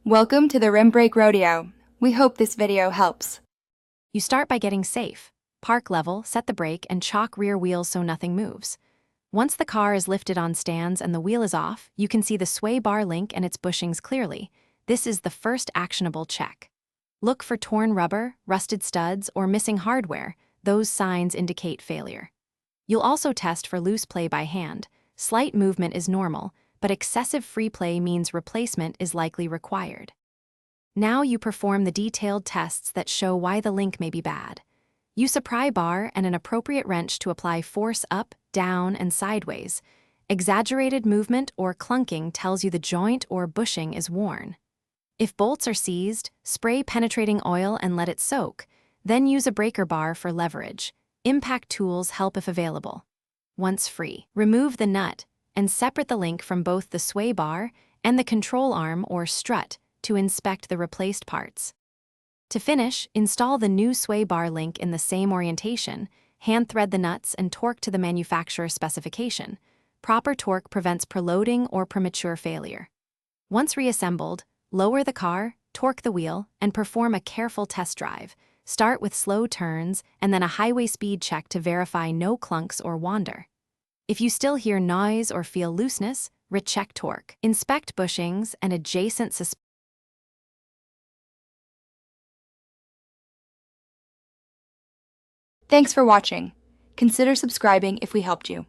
Welcome to the Rim Break Rodeo. We hope this video helps. You start by getting safe. Park level, set the brake, and chalk rear wheels so nothing moves. Once the car is lifted on stands and the wheel is off, you can see the sway bar link and its bushings clearly. This is the first actionable check. Look for torn rubber, rusted studs, or missing hardware. Those signs indicate failure. You'll also test for loose play by hand. Slight movement is normal, but excessive free play means replacement is likely required. Now you perform the detailed tests that show why the link may be bad. Use a pry bar and an appropriate wrench to apply force up, down, and sideways. Exaggerated movement or clunking tells you the joint or bushing is worn. If bolts are seized, spray penetrating oil and let it soak. Then use a breaker bar for leverage. Impact tools help if available. Once free, remove the nut and separate the link from both the sway bar and the control arm or strut to inspect the replaced parts. To finish, install the new sway bar link in the same orientation, hand thread the nuts and torque to the manufacturer specification. Proper torque prevents preloading or premature failure. Once reassembled, lower the car, torque the wheel, and perform a careful test drive. Start with slow turns and then a highway speed check to verify no clunks or wander. If you still hear noise or feel looseness, recheck torque. Inspect bushings and adjacent Thanks for watching. Consider subscribing if we helped you.